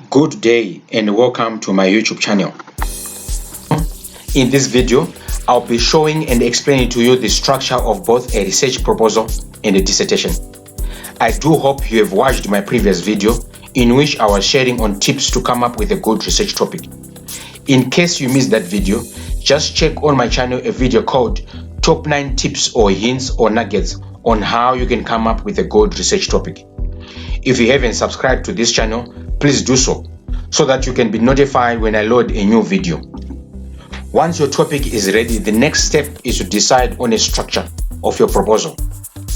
Good day and welcome to my YouTube channel. In this video, I'll be showing and explaining to you the structure of both a research proposal and a dissertation. I do hope you have watched my previous video in which I was sharing on tips to come up with a good research topic. In case you missed that video, just check on my channel a video called Top 9 Tips or Hints or Nuggets on how you can come up with a good research topic. If you haven't subscribed to this channel, please do so that you can be notified when I load a new video. Once your topic is ready, the next step is to decide on a structure of your proposal,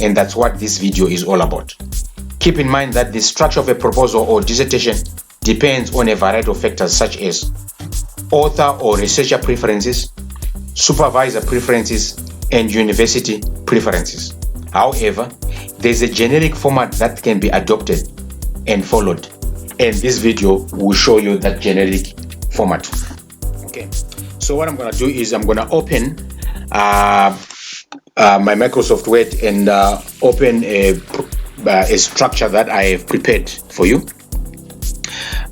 and that's what this video is all about. Keep in mind that the structure of a proposal or dissertation depends on a variety of factors such as author or researcher preferences, supervisor preferences, and university preferences. However, there's a generic format that can be adopted and followed, and this video will show you that generic format. Okay, so what I'm going to do is I'm going to open my Microsoft Word and open a structure that I have prepared for you.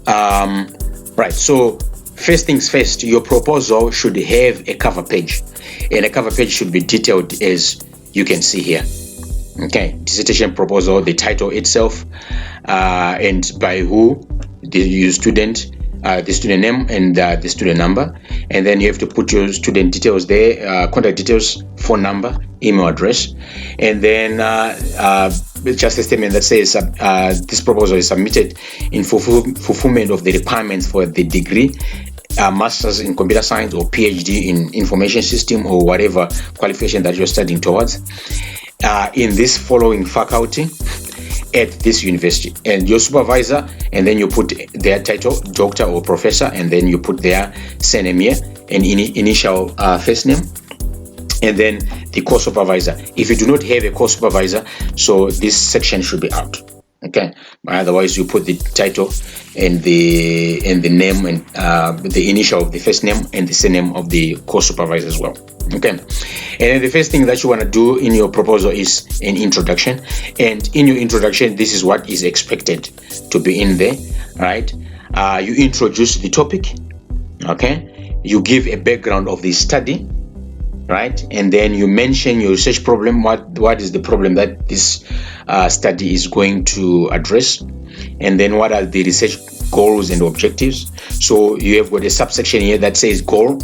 Right, so first things first, your proposal should have a cover page, and a cover page should be detailed as you can see here. Okay, dissertation proposal, the title itself, and by who, the student name and the student number, and then you have to put your student details there, contact details, phone number, email address, and then just a statement that says this proposal is submitted in fulfillment of the requirements for the degree, master's in computer science or PhD in information system or whatever qualification that you're studying towards, in this following faculty at this university, and your supervisor, and then you put their title, doctor or professor, and then you put their surname here and initial first name, and then the co-supervisor. If you do not have a co-supervisor, so this section should be out. Okay, otherwise you put the title and the name and the initial of the first name and the surname of the co-supervisor as well. Okay, and then the first thing that you want to do in your proposal is an introduction, and in your introduction this is what is expected to be in there, right? You introduce the topic, okay, you give a background of the study, right, and then you mention your research problem, what is the problem that this study is going to address, and then what are the research goals and objectives. So you have got a subsection here that says goal,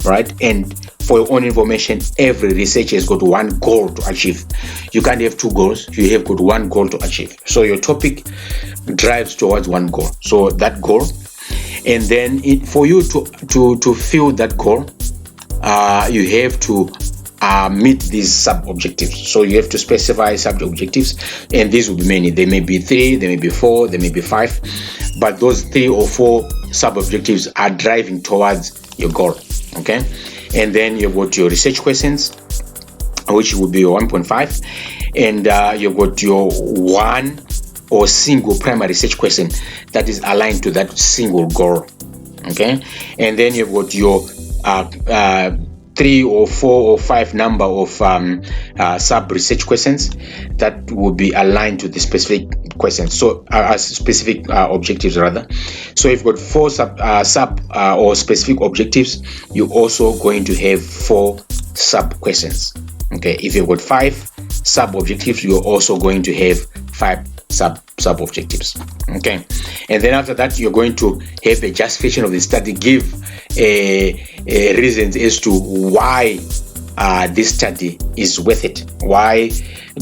right? And for your own information, every researcher has got one goal to achieve. You can't have two goals, you have got one goal to achieve. So your topic drives towards one goal, so that goal, and then for you to fill that goal, you have to meet these sub-objectives. So you have to specify sub-objectives, and these will be many. There may be 3, there may be 4, there may be 5, but those 3 or 4 sub-objectives are driving towards your goal. Okay, and then you've got your research questions, which will be your 1.5, and you've got your one or single primary research question that is aligned to that single goal. Okay, and then you've got your 3 or 4 or 5 number of sub-research questions that will be aligned to the specific questions, so specific objectives rather. So if you've got 4 sub or specific objectives, you're also going to have 4 sub questions. Okay, if you've got 5 sub objectives, you're also going to have 5 sub objectives. Okay, and then after that you're going to have a justification of the study, give a reasons as to why this study is worth it. Why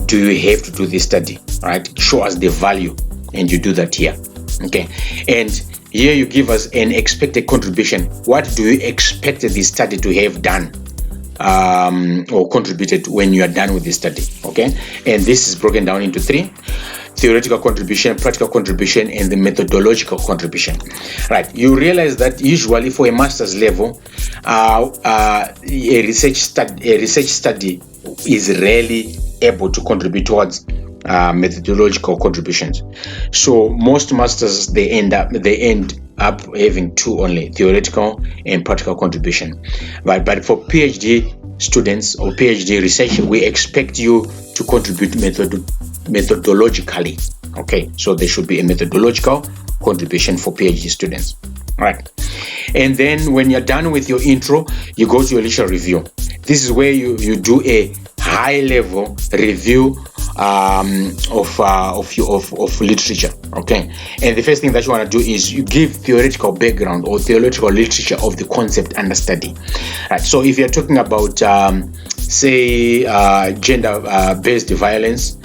do you have to do this study, right? Show us the value, and you do that here. Okay, and here you give us an expected contribution. What do you expect the study to have done or contributed when you are done with this study? Okay, and this is broken down into 3: theoretical contribution, practical contribution, and the methodological contribution. Right, you realize that usually for a master's level, a research study is rarely able to contribute towards methodological contributions. So most masters, they end up having 2 only: theoretical and practical contribution. But for PhD, students or PhD research, we expect you to contribute methodologically. Okay, so there should be a methodological contribution for PhD students. All right. And then when you're done with your intro, you go to your literature review. This is where you do a high-level review of literature. Okay, and the first thing that you want to do is you give theoretical background or theoretical literature of the concept under study. Right. So if you're talking about say gender-based violence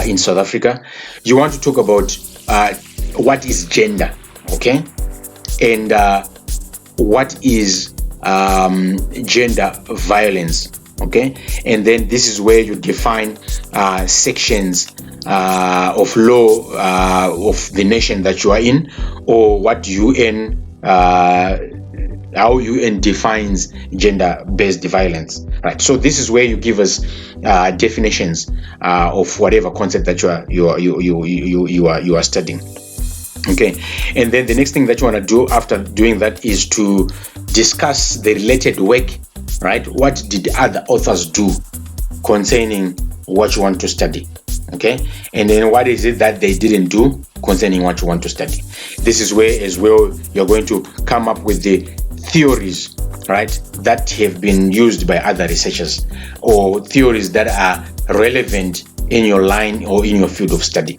in South Africa, you want to talk about what is gender, okay, and what is gender violence, okay, and then this is where you define sections of law of the nation that you are in, or what UN how UN defines gender-based violence, right? So this is where you give us definitions of whatever concept that you are studying. Okay, and then the next thing that you want to do after doing that is to discuss the related work, right? What did other authors do concerning what you want to study? Okay, and then what is it that they didn't do concerning what you want to study? This is where as well you're going to come up with the theories, right, that have been used by other researchers, or theories that are relevant in your line or in your field of study.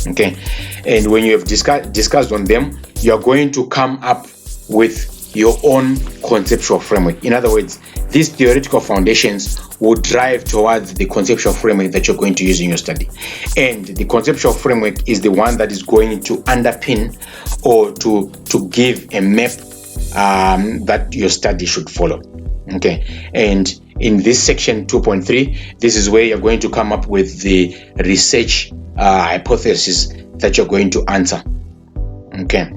Okay, and when you have discussed on them, you're going to come up with your own conceptual framework. In other words, these theoretical foundations will drive towards the conceptual framework that you're going to use in your study. And the conceptual framework is the one that is going to underpin or to give a map that your study should follow. Okay, and in this section 2.3, this is where you're going to come up with the research hypothesis that you're going to answer. Okay.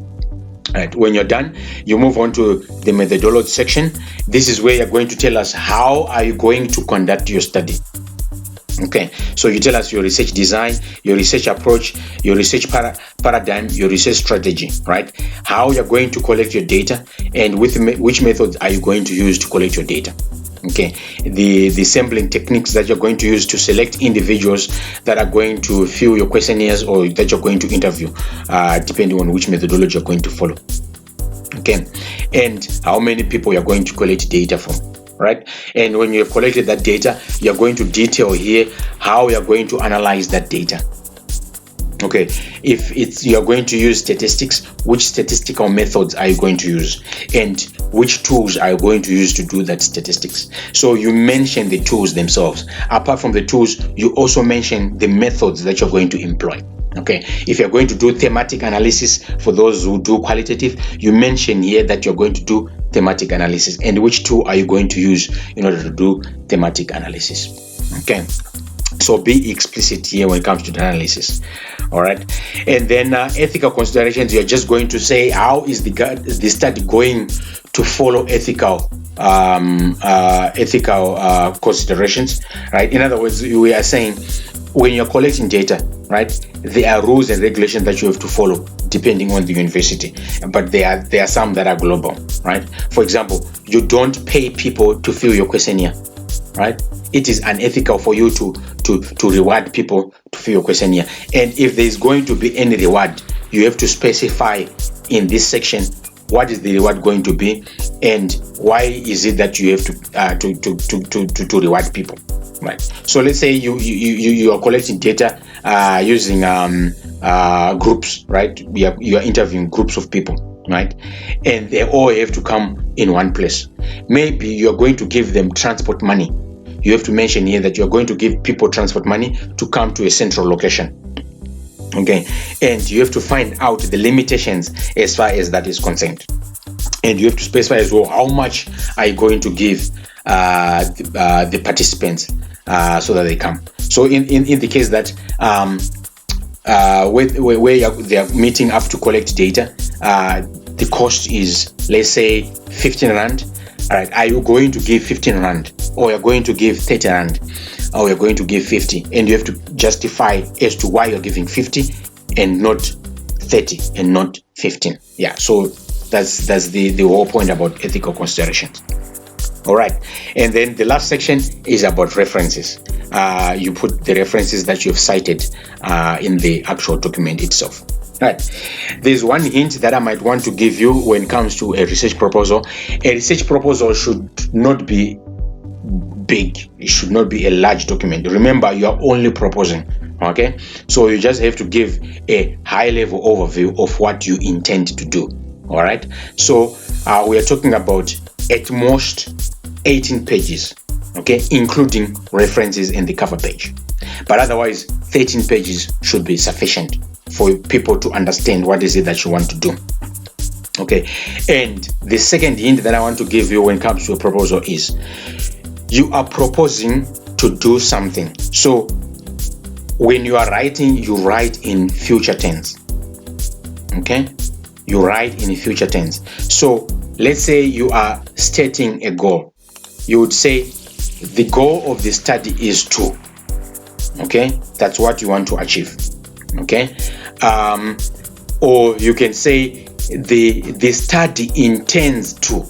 Right. When you're done, you move on to the methodology section. This is where you're going to tell us how are you going to conduct your study. Okay, so you tell us your research design, your research approach, your research paradigm, your research strategy, right? How you're going to collect your data, and with which methods are you going to use to collect your data. Okay, the sampling techniques that you're going to use to select individuals that are going to fill your questionnaires or that you're going to interview, depending on which methodology you're going to follow. Okay, and how many people you're going to collect data from, right? And when you have collected that data, you're going to detail here how you're going to analyze that data. Okay, if you're going to use statistics, which statistical methods are you going to use, and which tools are you going to use to do that statistics? So you mention the tools themselves. Apart from the tools, you also mention the methods that you're going to employ. Okay, if you're going to do thematic analysis, for those who do qualitative, you mention here that you're going to do thematic analysis, and which tool are you going to use in order to do thematic analysis. Okay, so be explicit here when it comes to the analysis. All right, and then ethical considerations, you're just going to say how is the study going to follow ethical considerations, right? In other words, we are saying when you're collecting data, right, there are rules and regulations that you have to follow depending on the university, but there are some that are global, right? For example, you don't pay people to fill your questionnaire, right? It is unethical for you to reward people to fill your questionnaire. And if there is going to be any reward, you have to specify in this section what is the reward going to be, and why is it that you have to reward people, right? So let's say you are collecting data using groups, right? You are interviewing groups of people, right? And they all have to come in one place. Maybe you are going to give them transport money. You have to mention here that you're going to give people transport money to come to a central location. Okay, and you have to find out the limitations as far as that is concerned, and you have to specify as well how much are you going to give the participants so that they come. So in the case that where they are meeting up to collect data, the cost is, let's say, 15 rand. All right, are you going to give 15 rand, or you're going to give 30 rand, or you're going to give 50? And you have to justify as to why you're giving 50 and not 30 and not 15. Yeah, so that's the whole point about ethical considerations. All right, and then the last section is about references. You put the references that you've cited in the actual document itself. Right. There's one hint that I might want to give you when it comes to a research proposal. A research proposal should not be big. It should not be a large document. Remember, you are only proposing. Okay, so you just have to give a high-level overview of what you intend to do. All right, so we are talking about at most 18 pages, okay, including references in the cover page. But otherwise, 13 pages should be sufficient for people to understand what is it that you want to do. Okay, and the second hint that I want to give you when it comes to a proposal is you are proposing to do something. So when you are writing, you write in future tense. Okay, you write in future tense. So let's say you are stating a goal. You would say the goal of the study is to. Okay, that's what you want to achieve. Okay, or you can say the study intends to.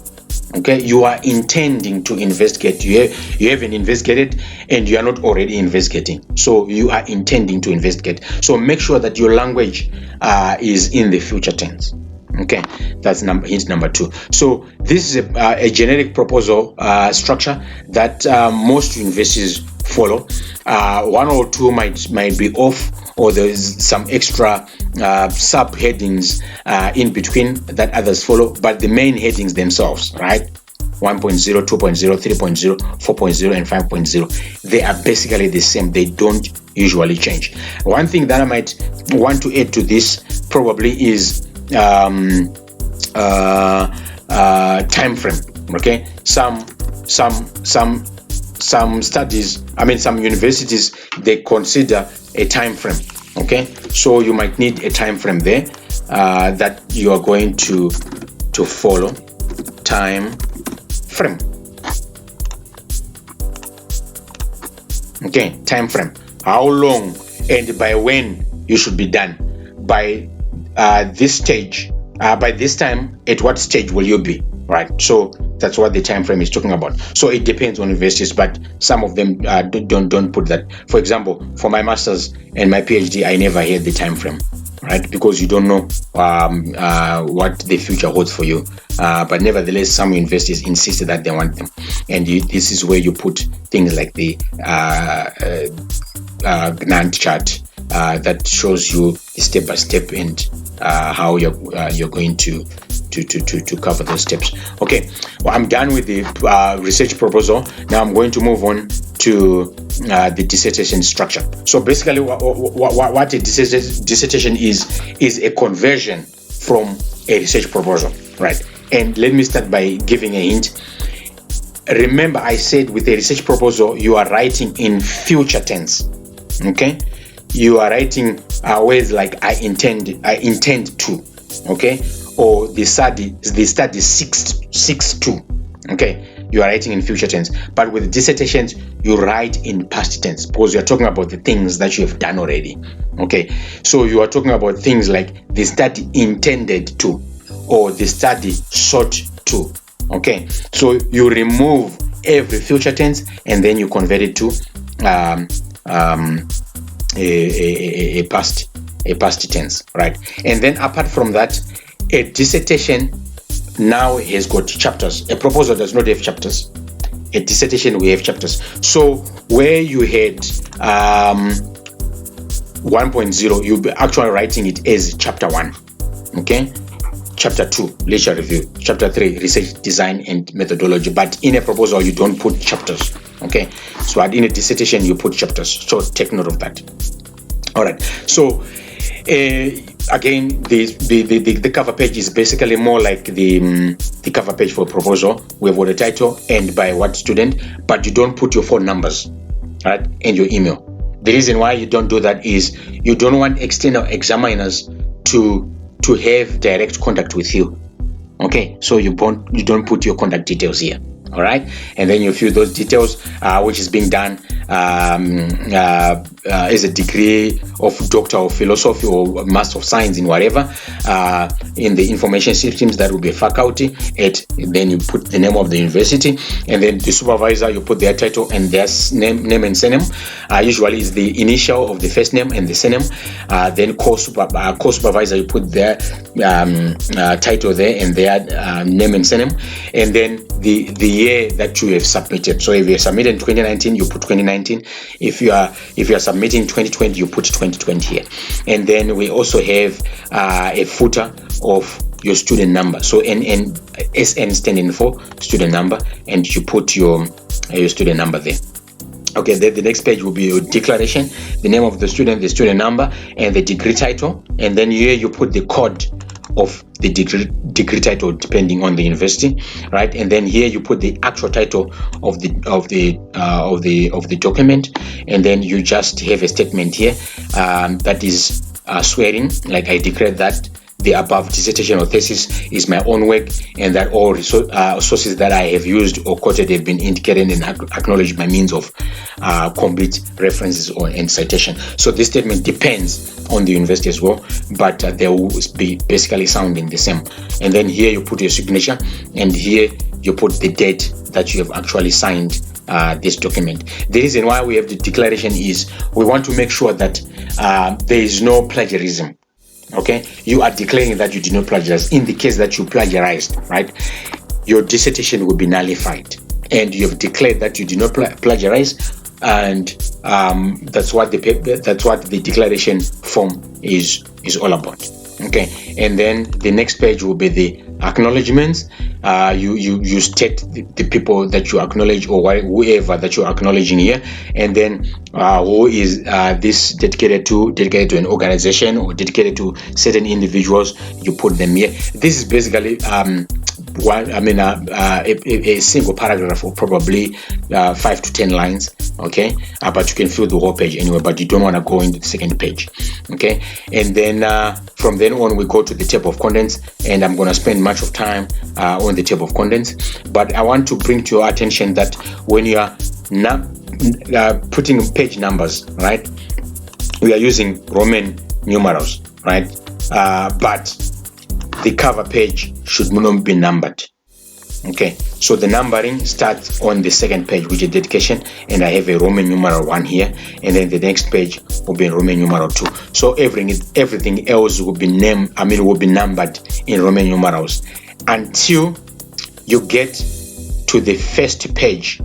Okay, you are intending to investigate. You haven't investigated, and you are not already investigating. So you are intending to investigate. So make sure that your language is in the future tense. Okay, that's hint number 2. So this is a generic proposal structure that most universities follow. One or two might be off, or there's some extra subheadings in between that others follow, but the main headings themselves, right? 1.0, 2.0, 3.0, 4.0, and 5.0, they are basically the same. They don't usually change. One thing that I might want to add to this probably is time frame. Okay, some studies, some universities, they consider a time frame. Okay, so you might need a time frame there that you are going to follow. Time frame. Okay, time frame. How long and by when you should be done. By this stage, by this time, at what stage will you be, right? So that's what the time frame is talking about. So it depends on universities, but some of them don't put that. For example, for my master's and my PhD, I never had the time frame, right? Because you don't know what the future holds for you. But nevertheless, some universities insist that they want them, and this is where you put things like the Gantt chart that shows you step by step and how you're going to cover those steps. Okay, well, I'm done with the research proposal. Now I'm going to move on to the dissertation structure. So basically, what a dissertation is a conversion from a research proposal, right? And let me start by giving a hint. Remember, I said with a research proposal, you are writing in future tense. Okay, you are writing words like I intend to. Okay, or the study seeks to. Okay, you are writing in future tense. But with dissertations, you write in past tense because you are talking about the things that you have done already. Okay, so you are talking about things like the study intended to, or the study sought to. Okay, so you remove every future tense and then you convert it to a past tense, right? And then apart from that, a dissertation now has got chapters. A proposal does not have chapters. A dissertation will have chapters. So where you had 1.0, you'll be actually writing it as chapter 1. Okay, chapter 2, literature review. Chapter 3, research design and methodology. But in a proposal, you don't put chapters. Okay, so in a dissertation, you put chapters. So take note of that. All right. So again, the cover page is basically more like the cover page for a proposal. We have got a title and by what student, but you don't put your phone numbers, right, and your email. The reason why you don't do that is you don't want external examiners to have direct contact with you. Okay, so you don't put your contact details here. All right, and then you fill those details, which is being done as a degree of Doctor of Philosophy or Master of Science in whatever, in the information systems. That will be a faculty. Then you put the name of the university, and then the supervisor, you put their title and their name and surname. Usually is the initial of the first name and the surname. Then co-supervisor, you put their title there and their name and surname, and then the year that you have submitted. So if you submitted in 2019, you put 2019. If you are submitting 2020, you put 2020 here. And then we also have a footer of your student number. So SN standing for student number, and you put your student number there. Okay, then the next page will be your declaration, the name of the student number, and the degree title. And then here you put the code of the degree title depending on the university, right? And then here you put the actual title of the document, and then you just have a statement here that is swearing, like I declare that the above dissertation or thesis is my own work, and that all sources that I have used or quoted have been indicated and acknowledged by means of complete references and citation. So this statement depends on the university as well, but they will be basically sounding the same. And then here you put your signature, and here you put the date that you have actually signed this document. The reason why we have the declaration is we want to make sure that there is no plagiarism. Okay, you are declaring that you did not plagiarize. In the case that you plagiarized, right, your dissertation will be nullified, and you have declared that you did not plagiarize, and that's what the declaration form is all about. Okay, and then the next page will be the acknowledgments. You state the people that you acknowledge, or whoever that you're acknowledging here, and then who is this dedicated to an organization or dedicated to certain individuals. You put them here. This is basically a single paragraph of probably 5 to 10 lines. Okay, but you can fill the whole page anyway, but you don't want to go into the second page. Okay, and then from then on we go to the table of contents, and I'm going to spend much of time on the table of contents, but I want to bring to your attention that when you are putting page numbers, right, we are using Roman numerals, right, but the cover page should not be numbered. Okay, so the numbering starts on the second page, which is dedication, and I have a Roman numeral 1 here, and then the next page will be Roman numeral 2. So everything else will be numbered in Roman numerals until you get to the first page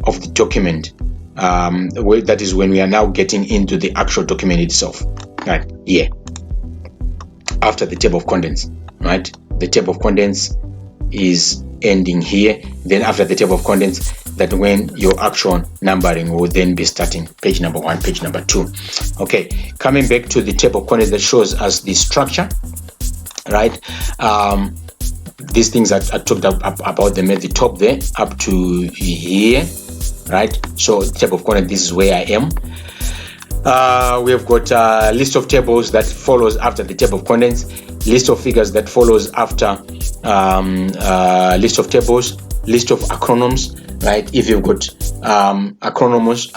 of the document. That is when we are now getting into the actual document itself, right here, after the table of contents, right? The table of contents is ending here. Then after the table of contents, that when your actual numbering will then be starting page number 1, page number 2. Okay, coming back to the table of contents that shows us the structure, right? These things I talked about them at the top there up to here, right? So table of contents, this is where I am. We have got a list of tables that follows after the table of contents, list of figures that follows after list of tables, list of acronyms, right? If you've got acronyms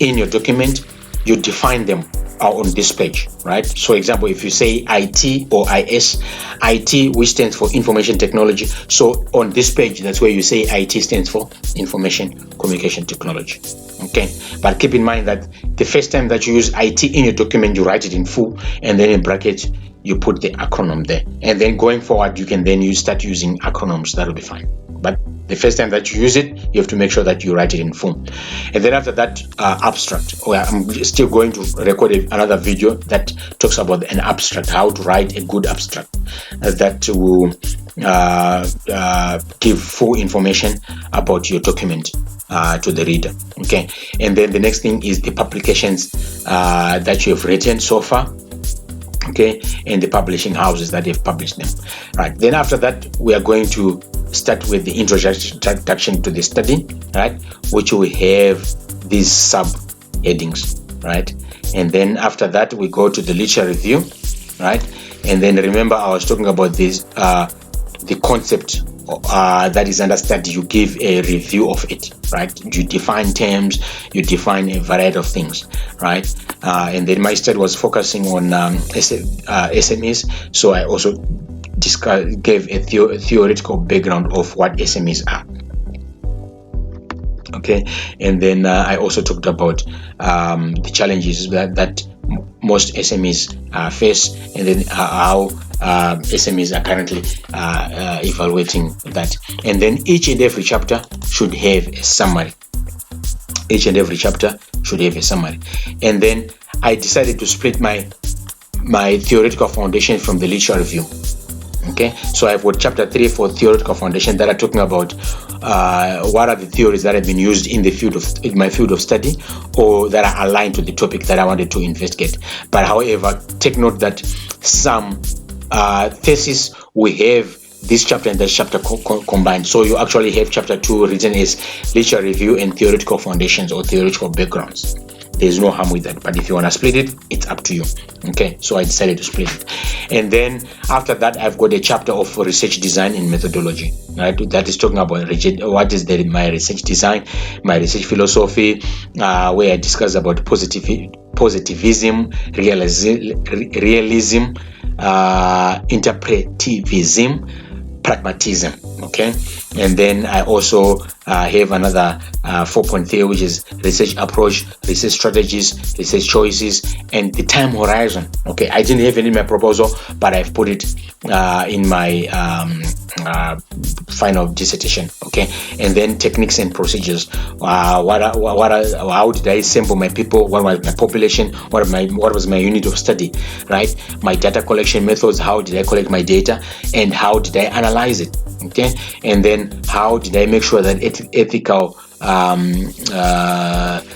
in your document, you define them on this page, right? So example, if you say IT or IS, IT, which stands for information technology, so on this page, that's where you say IT stands for information communication technology. Okay, but keep in mind that the first time that you use IT in your document, you write it in full, and then in brackets you put the acronym there, and then going forward you can then start using acronyms. That'll be fine, but the first time that you use it, you have to make sure that you write it in full. And then after that, abstract. I'm still going to record another video that talks about an abstract, how to write a good abstract that will give full information about your document to the reader. Okay, and then the next thing is the publications that you have written so far. Okay, and the publishing houses that have published them. Right, then after that, we are going to start with the introduction to the study, right, which will have these sub headings, right? And then after that, we go to the literature review, right? And then remember, I was talking about this the concept that is under study, you give a review of it, right? You define terms, you define a variety of things, right? And then my study was focusing on SMEs, so I also gave a theoretical background of what SMEs are. Okay, and then I also talked about the challenges that most SMEs face, and then how SMEs are currently evaluating that. And then each and every chapter should have a summary. Each and every chapter should have a summary. And then I decided to split my theoretical foundation from the literature review. Okay, so I've got chapter 3 for theoretical foundation that are talking about what are the theories that have been used in my field of study, or that are aligned to the topic that I wanted to investigate. But however, take note that some thesis we have this chapter and that chapter combined. So you actually have chapter 2 written as literature review and theoretical foundations or theoretical backgrounds. There's no harm with that, but if you want to split it, it's up to you. Okay, so I decided to split it. And then after that, I've got a chapter of research design and methodology, right? That is talking about what is my research design, my research philosophy, where I discuss about positivism, realism, interpretivism, pragmatism. Okay, and then I also have another 4.3, which is research approach, research strategies, research choices, and the time horizon. Okay, I didn't have it in my proposal, but I've put it in my final dissertation. Okay, and then techniques and procedures. How did I assemble my people? What was my population? What was my unit of study? Right, my data collection methods. How did I collect my data, and how did I analyze it? Okay, and then how did I make sure that ethical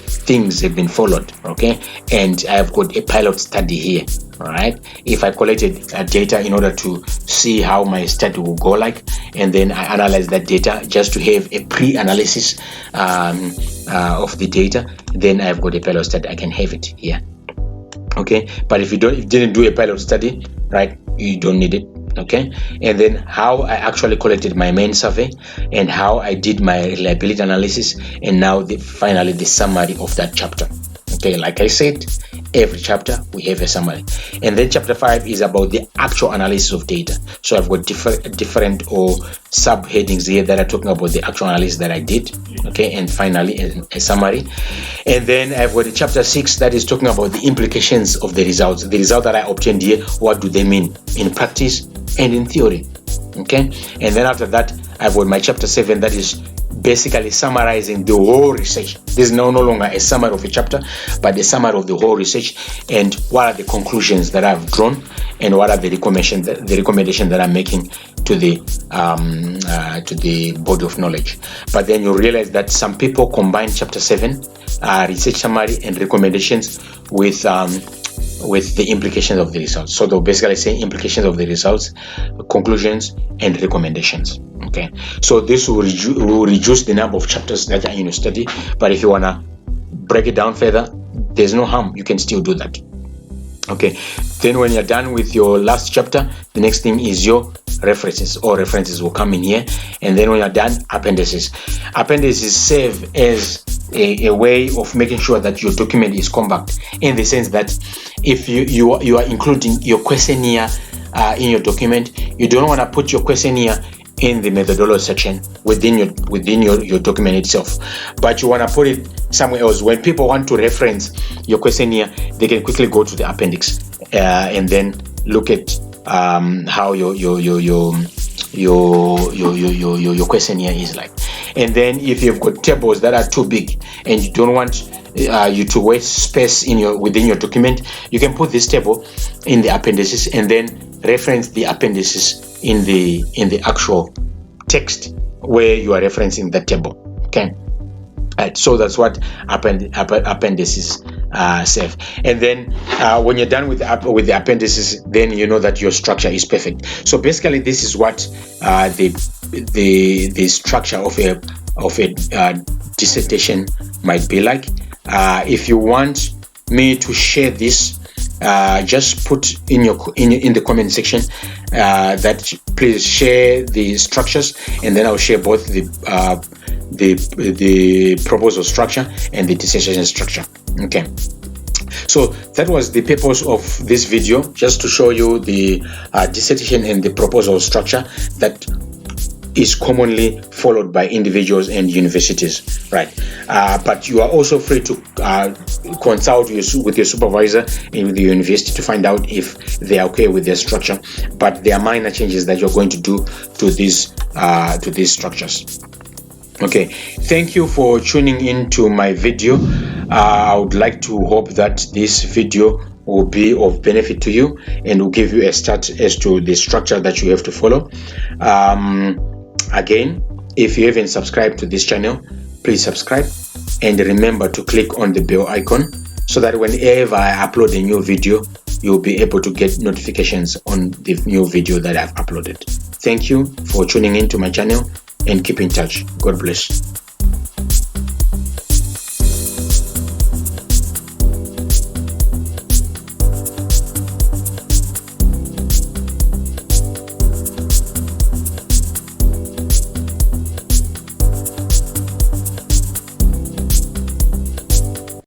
things have been followed? Okay, and I've got a pilot study here. All right, if I collected data in order to see how my study will go like, and then I analyze that data just to have a pre-analysis of the data, then I've got a pilot study. I can have it here. Okay, but if you didn't do a pilot study, right, you don't need it. Okay, and then how I actually collected my main survey, and how I did my reliability analysis, and now finally the summary of that chapter. Okay, like I said, every chapter we have a summary. And then chapter 5 is about the actual analysis of data. So I've got different or subheadings here that are talking about the actual analysis that I did. Okay, and finally a summary. And then I've got chapter 6 that is talking about the implications of the results. The result that I obtained here, what do they mean in practice and in theory? Okay, and then after that I've got my chapter 7 that is basically summarizing the whole research. This is no longer a summary of a chapter, but a summary of the whole research, and what are the conclusions that I've drawn, and what are the recommendations that I'm making to the body of knowledge. But then you realize that some people combine chapter 7, research summary and recommendations with the implications of the results. So they'll basically say implications of the results, conclusions, and recommendations. Okay, so this will reduce the number of chapters that are in your study, but if you want to break it down further, there's no harm, you can still do that. Okay, then when you're done with your last chapter, the next thing is your references. All references will come in here, and then when you're done, appendices. Appendices serve as a way of making sure that your document is compact, in the sense that if you are including your questionnaire in your document, you don't want to put your questionnaire in the methodology section within your document itself, but you want to put it somewhere else. When people want to reference your questionnaire, they can quickly go to the appendix and then look at how your questionnaire is like. And then if you've got tables that are too big and you don't want you to waste space within your document, you can put this table in the appendices and then reference the appendices in the actual text where you are referencing that table. Okay, so that's what appendices serve. And then when you're done with the appendices, then you know that your structure is perfect. So basically, this is what the structure of a dissertation might be like. If you want me to share this just put in the comment section that please share the structures, and then I'll share both the proposal structure and the dissertation structure. Okay, so that was the purpose of this video, just to show you the dissertation and the proposal structure that is commonly followed by individuals and universities, right? But you are also free to consult with your supervisor and with the university to find out if they are okay with their structure. But there are minor changes that you're going to do to these structures. Okay, thank you for tuning in to my video. I would like to hope that this video will be of benefit to you and will give you a start as to the structure that you have to follow. Again, if you haven't subscribed to this channel, please subscribe, and remember to click on the bell icon so that whenever I upload a new video, you'll be able to get notifications on the new video that I've uploaded. Thank you for tuning in to my channel, and keep in touch. God bless.